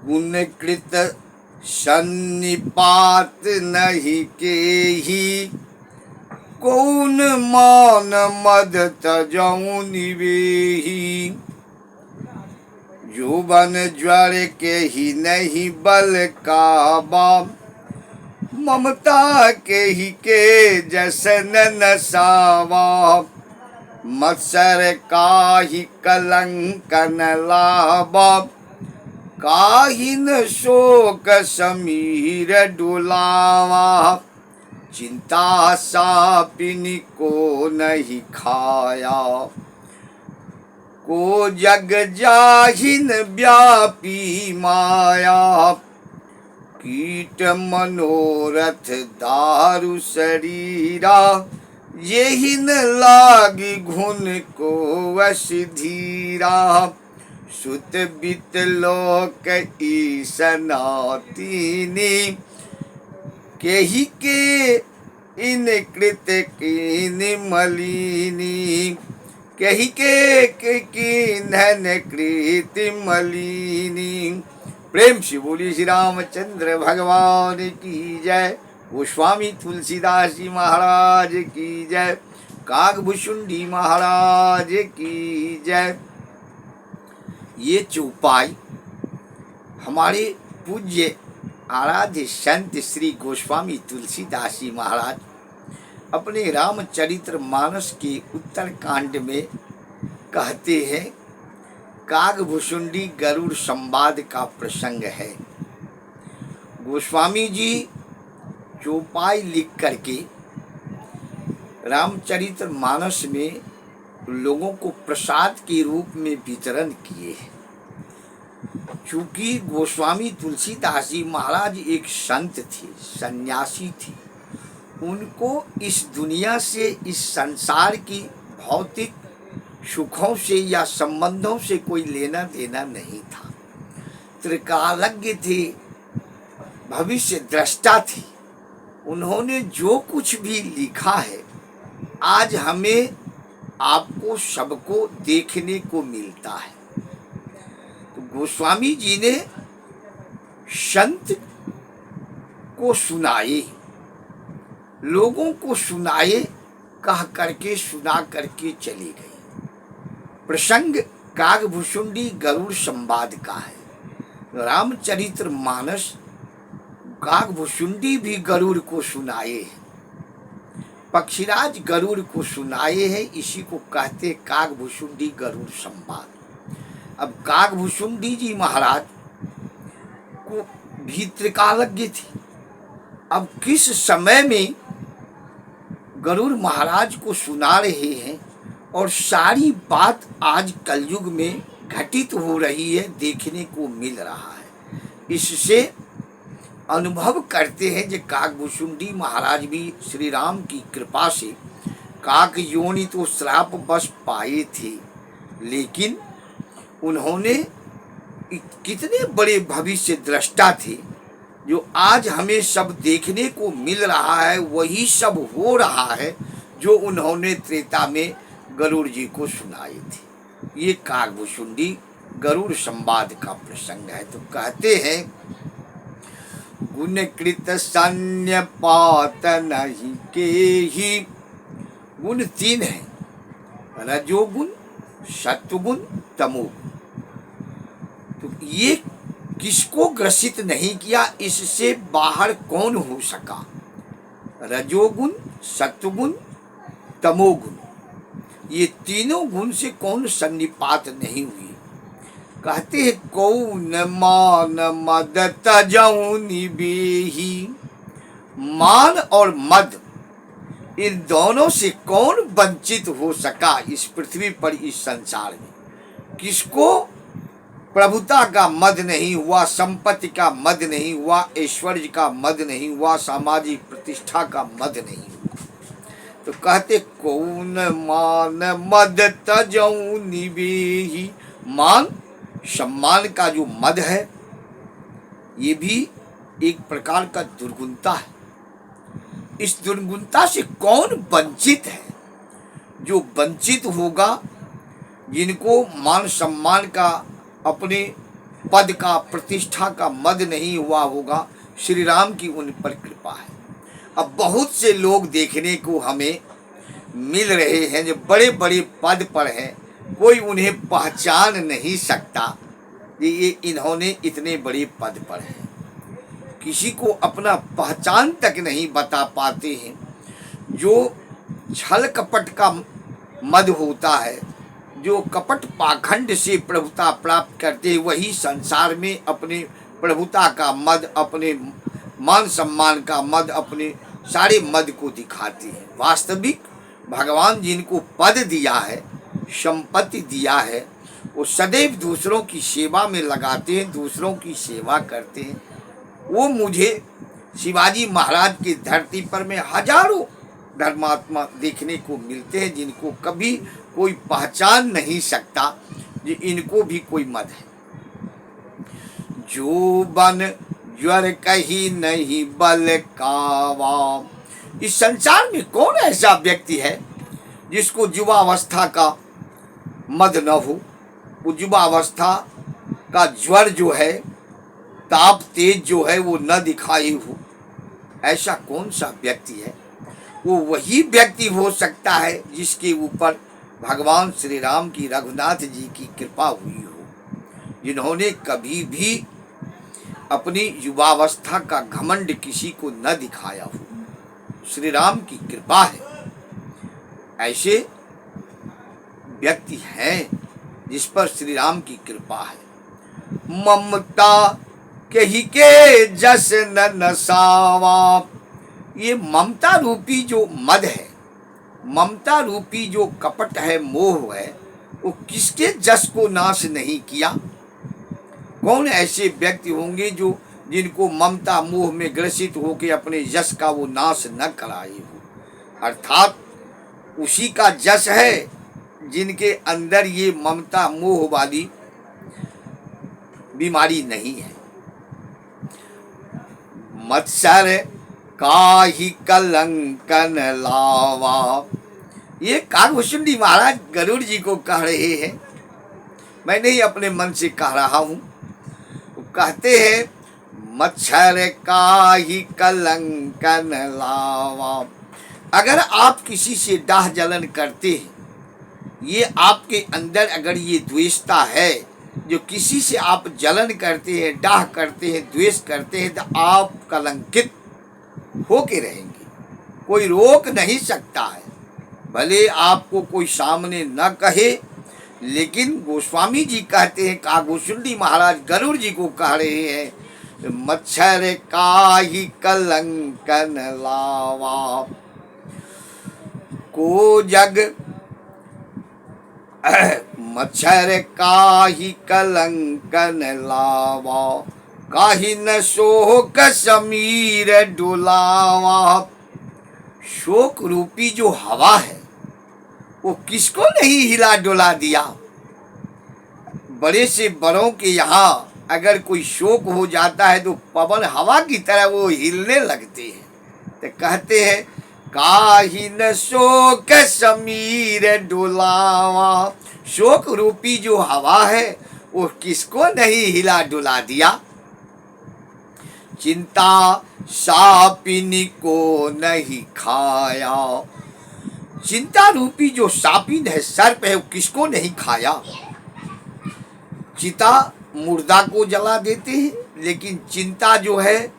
गुण कृत सन्निपात नहीं केही, कौन मान मद तजऊ निवेही। जुबन ज्वर के ही नहीं बल काबा, ममता के ही के जसन नसावा। मत्सर काहि कलंक न लावा, काहिन शोक समीर डुलावा। चिंता सापिनी को नहीं खाया, को जग जाहिन व्यापी माया। कीट मनोरथ दारु शरीरा, यही न लागी घुन को वश धीरा। सुत बित लोक ईसनातीनी, केहि के इन कृत कीन मलिनी। केहि के कीन्हन कृत मलिनी। प्रेम से बोली श्री रामचंद्र भगवान की जय। गोस्वामी तुलसीदास जी महाराज की जय। कागभुशुंडी महाराज की जय। ये चौपाई हमारे पूज्य आराध्य संत श्री गोस्वामी तुलसीदास जी महाराज अपने रामचरित्र मानस के उत्तर कांड में कहते हैं। कागभुशुंडी गरुड़ संवाद का प्रसंग है। गोस्वामी जी चौपाई लिख करके रामचरित्र मानस में लोगों को प्रसाद के रूप में वितरण किए हैं। चूंकि गोस्वामी तुलसीदास जी महाराज एक संत थे, सन्यासी थे, उनको इस दुनिया से, इस संसार की भौतिक सुखों से या संबंधों से कोई लेना देना नहीं था। त्रिकालज्ञ थे, भविष्य दृष्टा थे। उन्होंने जो कुछ भी लिखा है आज हमें आपको सबको देखने को मिलता है। तो गोस्वामी जी ने संत को सुनाए, लोगों को सुनाए, कह करके सुना करके चले गए। प्रसंग कागभुशुंडी गरुड़ संवाद का है। रामचरित्र मानस कागभुशुंडी भी गरुड़ को सुनाए हैं, पक्षीराज गरुड़ को सुनाए हैं। इसी को कहते कागभुशुंडी गरुड़ संवाद। अब कागभुशुंडी जी महाराज को भी त्रिकालज्ञ थे। अब किस समय में गरुड़ महाराज को सुना रहे हैं और सारी बात आज कलयुग में घटित हो रही है, देखने को मिल रहा है। इससे अनुभव करते हैं कि कागभुशुंडी महाराज भी श्री राम की कृपा से काक योनि तो श्राप बस पाए थे, लेकिन उन्होंने कितने बड़े भविष्य दृष्टा थे। जो आज हमें सब देखने को मिल रहा है वही सब हो रहा है जो उन्होंने त्रेता में गरुड़ जी को सुनाए थे। ये कागभुशुंडी गरुड़ संवाद का प्रसंग है। तो कहते हैं गुण कृत सन्निपात नहीं केही। गुण तीन है, रजोगुण, सत्वगुण, तमोगुण। तो ये किसको ग्रसित नहीं किया, इससे बाहर कौन हो सका। रजोगुण, सत्वगुण, तमोगुण, ये तीनों गुण से कौन सन्निपात नहीं हुई। कहते हैं कौन मान मद तजऊ निवेही। मान और मद, इन दोनों से कौन वंचित हो सका इस पृथ्वी पर, इस संसार में। किसको प्रभुता का मद नहीं हुआ, संपत्ति का मद नहीं हुआ, ऐश्वर्य का मद नहीं हुआ, सामाजिक प्रतिष्ठा का मद नहीं हुआ। तो कहते कौन मान मद तजऊ निवेही। मान, सम्मान का जो मद है, ये भी एक प्रकार का दुर्गुणता है। इस दुर्गुणता से कौन वंचित है। जो वंचित होगा, जिनको मान सम्मान का, अपने पद का, प्रतिष्ठा का मद नहीं हुआ होगा, श्री राम की उन पर कृपा है। अब बहुत से लोग देखने को हमें मिल रहे हैं जो बड़े बड़े पद पर हैं, कोई उन्हें पहचान नहीं सकता कि ये इन्होंने इतने बड़े पद पर हैं। किसी को अपना पहचान तक नहीं बता पाते हैं। जो छल कपट का मद होता है, जो कपट पाखंड से प्रभुता प्राप्त करते हैं, वही संसार में अपने प्रभुता का मद, अपने मान सम्मान का मद, अपने सारे मद को दिखाते हैं। वास्तविक भगवान जिनको पद दिया है, संपत्ति दिया है, वो सदैव दूसरों की सेवा में लगाते हैं, दूसरों की सेवा करते हैं। वो मुझे शिवाजी महाराज की धरती पर में हजारों धर्मात्मा देखने को मिलते हैं जिनको कभी कोई पहचान नहीं सकता कि इनको भी कोई मद है। जो बन ज्वर कही नहीं बल कावा। इस संसार में कौन ऐसा व्यक्ति है जिसको युवावस्था का मद न हो, वो युवावस्था का ज्वर जो है, ताप तेज जो है वो न दिखाई हो। ऐसा कौन सा व्यक्ति है? वो वही व्यक्ति हो सकता है जिसके ऊपर भगवान श्री राम की, रघुनाथ जी की कृपा हुई हो, जिन्होंने कभी भी अपनी युवावस्था का घमंड किसी को न दिखाया हो। श्री राम की कृपा है। ऐसे व्यक्ति हैं जिस पर श्री राम की कृपा है। ममता कही के जस न नसावा। ये ममता रूपी जो मद है, ममता रूपी जो कपट है, मोह है, वो किसके जस को नाश नहीं किया? कौन ऐसे व्यक्ति होंगे जो जिनको ममता मोह में ग्रसित होकर अपने जस का वो नाश न कराए हो? अर्थात उसी का जस है जिनके अंदर ये ममता मोह वाली बीमारी नहीं है। मत्सर काहि कलंकन लावा। ये कागभूषुंडी महाराज गरुड़ जी को कह रहे हैं, मैं नहीं अपने मन से कह रहा हूँ। वो कहते हैं मच्छर काहि कलंकन लावा। अगर आप किसी से डाह जलन करते हैं, ये आपके अंदर अगर ये द्वेषता है, जो किसी से आप जलन करते हैं, डाह करते हैं, द्वेष करते हैं, तो आप कलंकित होके रहेंगे। कोई रोक नहीं सकता है। भले आपको कोई सामने न कहे, लेकिन गोस्वामी जी कहते हैं, कागभूषुंडी महाराज गरुड़ जी को कह रहे हैं, मच्छर काहि कलंकन लावा। को जग मच्छर काहि कलंकन लावा। काहि न शोक समीर डुलावा। शोक रूपी जो हवा है वो किसको नहीं हिला डुला दिया? बड़े से बड़ों के यहाँ अगर कोई शोक हो जाता है तो पवन हवा की तरह वो हिलने लगते हैं। तो कहते हैं काहि न शोक समीर डुलावा। शोक रूपी जो हवा है वो किसको नहीं हिला डुला दिया? चिंता सापिनी को नहीं खाया। चिंता रूपी जो सापिन है, सर्प है, वो किसको नहीं खाया? चिता मुर्दा को जला देते हैं, लेकिन चिंता जो है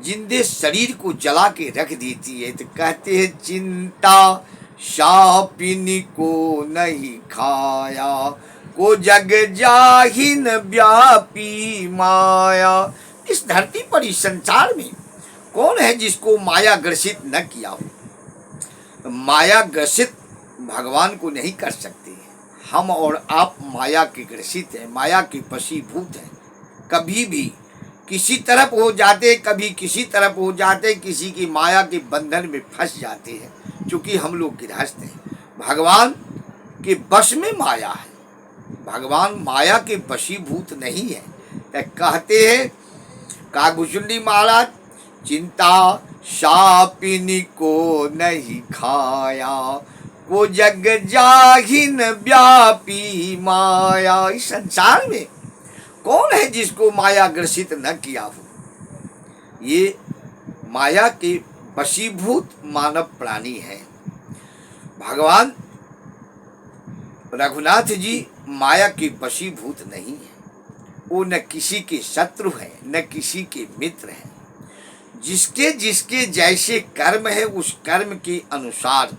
जिंदे शरीर को जला के रख देती है। तो कहते हैं चिंता सापिनी को नहीं खाया। को जग जाहिन व्यापी माया। इस धरती पर, इस संसार में कौन है जिसको माया ग्रसित न किया हो? माया ग्रसित भगवान को नहीं कर सकते। हम और आप माया के ग्रसित हैं, माया के वशीभूत हैं। कभी भी किसी तरफ हो जाते, कभी किसी तरफ हो जाते, किसी की माया के बंधन में फंस जाते हैं। क्योंकि हम लोग गृहस्थ हैं, भगवान के वश में माया है, भगवान माया के वशीभूत नहीं है। तो कहते हैं कागभूषुंडी महाराज, चिंता सापिनी को नहीं खाया। को जग जाहिन व्यापी माया। इस संसार में कौन है जिसको माया ग्रसित न किया हो। ये माया के वशीभूत मानव प्राणी है। भगवान रघुनाथ जी माया के वशीभूत नहीं है। वो न किसी के शत्रु हैं, न किसी के मित्र हैं। जिसके जिसके जैसे कर्म है उस कर्म के अनुसार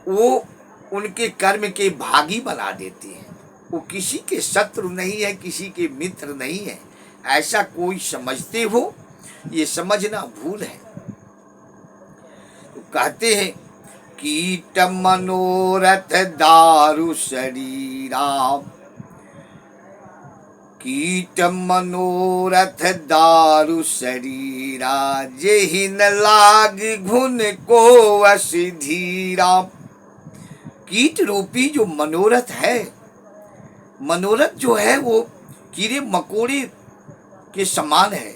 वो उनके कर्म के भागी बना देती है। वो किसी के शत्रु नहीं है, किसी के मित्र नहीं है। ऐसा कोई समझते हो, ये समझना भूल है। तो कहते हैं कीट मनोरथ दारु शरीरा, कीट मनोरथ दारु शरीरा, जेहि न लाग घुन को वश धीरा। कीट रूपी जो मनोरथ है, मनोरथ जो है वो कीड़े मकोड़े के समान है।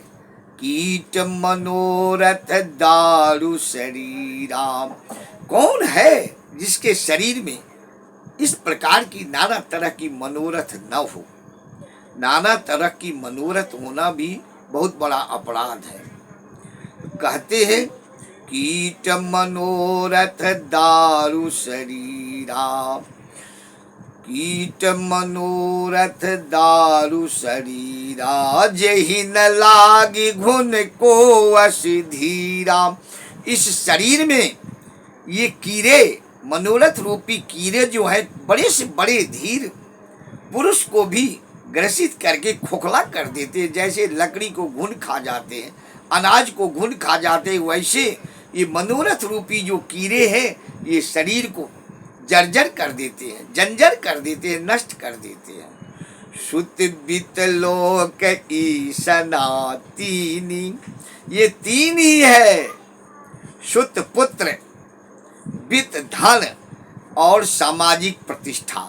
कीट मनोरथ दारु शरीरा, कौन है जिसके शरीर में इस प्रकार की नाना तरह की मनोरथ न हो। नाना तरह की मनोरथ होना भी बहुत बड़ा अपराध है। कहते हैं कीट मनोरथ दारु शरीरा, कीट मनोरथ दारु शरीरा, जेहि न लागी घुन को वश धीरा। इस शरीर में ये कीड़े, मनोरथ रूपी कीड़े जो है, बड़े से बड़े धीर पुरुष को भी ग्रसित करके खोखला कर देते हैं। जैसे लकड़ी को घुन खा जाते हैं, अनाज को घुन खा जाते हैं, वैसे ये मनोरथ रूपी जो कीड़े हैं ये शरीर को जर्जर कर देते हैं, जंजर कर देते हैं, नष्ट कर देते हैं। सुत बित लोक ईसना तीनी, ये तीन ही है। सुत पुत्र, वित्त धन और सामाजिक प्रतिष्ठा।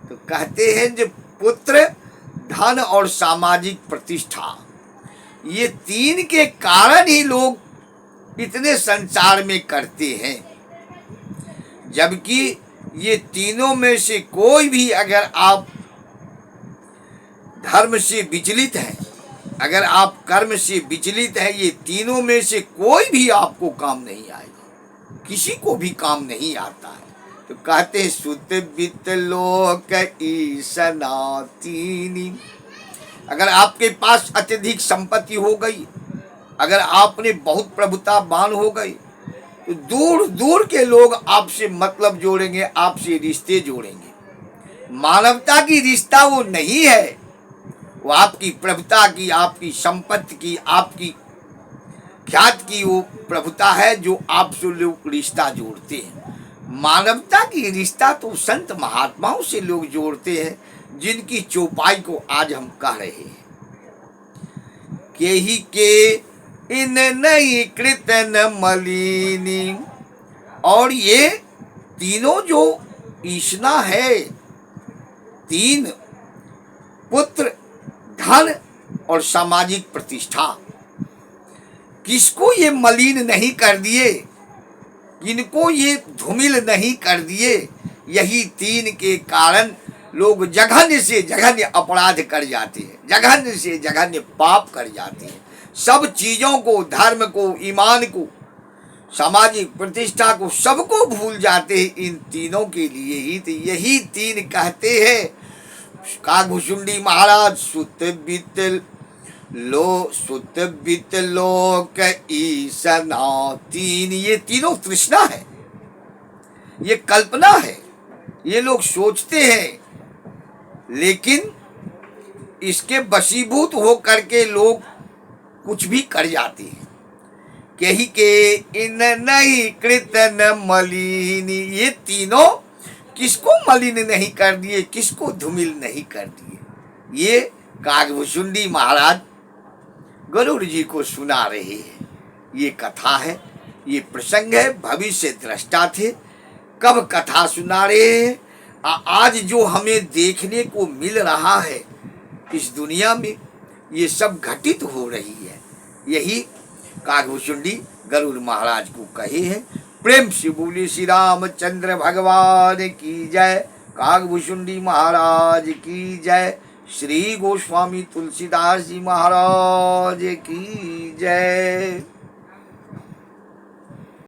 तो कहते हैं जो पुत्र, धन और सामाजिक प्रतिष्ठा, ये तीन के कारण ही लोग इतने संसार में करते हैं। जबकि ये तीनों में से कोई भी अगर आप धर्म से विचलित हैं, अगर आप कर्म से विचलित हैं, ये तीनों में से कोई भी आपको काम नहीं आएगा, किसी को भी काम नहीं आता है। तो कहते हैं सुत वित्त लोक ईसना तीनी। अगर आपके पास अत्यधिक संपत्ति हो गई, अगर आपने बहुत प्रभुतावान हो गई, तो दूर दूर के लोग आपसे मतलब जोड़ेंगे, आपसे रिश्ते जोड़ेंगे। मानवता की रिश्ता वो नहीं है, वो आपकी प्रभुता की, आपकी संपत्ति की, आपकी ख्यात की वो प्रभुता है जो आपसे लोग रिश्ता जोड़ते हैं। मानवता की रिश्ता तो संत महात्माओं से लोग जोड़ते हैं, जिनकी चौपाई को आज हम कह रहे हैं। केहि के इन नई कृतन मलिनी। और ये तीनों जो ईशना है, तीन, पुत्र, धन और सामाजिक प्रतिष्ठा, किसको ये मलिन नहीं कर दिए, किनको ये धूमिल नहीं कर दिए। यही तीन के कारण लोग जघन्य से जघन्य अपराध कर जाते हैं, जघन्य से जघन्य पाप कर जाते हैं। सब चीज़ों को, धर्म को, ईमान को, सामाजिक प्रतिष्ठा को, सबको भूल जाते हैं इन तीनों के लिए ही। तो यही तीन कहते हैं कागभूषुंडी महाराज, सुत वित्त लोक ईसना तीन। ये तीनों तृष्णा है, ये कल्पना है, ये लोग सोचते हैं, लेकिन इसके वशीभूत हो करके लोग कुछ भी कर जाते हैं। कही के इन नहीं कृतन मलिनी, ये तीनों किसको मलिन नहीं कर दिए, किसको धूमिल नहीं कर दिए। ये कागभूषुंडी महाराज गरुड़ जी को सुना रहे हैं। ये कथा है, ये प्रसंग है। भविष्य दृष्टा थे, कब कथा सुना रहे हैं। आज जो हमें देखने को मिल रहा है इस दुनिया में, ये सब घटित हो रही है। यही कागभूषुंडी गरुड़ महाराज को कहे हैं। प्रेम से बोले श्री रामचंद्र भगवान की जय, कागभूषुंडी महाराज की जय, श्री गोस्वामी तुलसीदास जी महाराज की जय।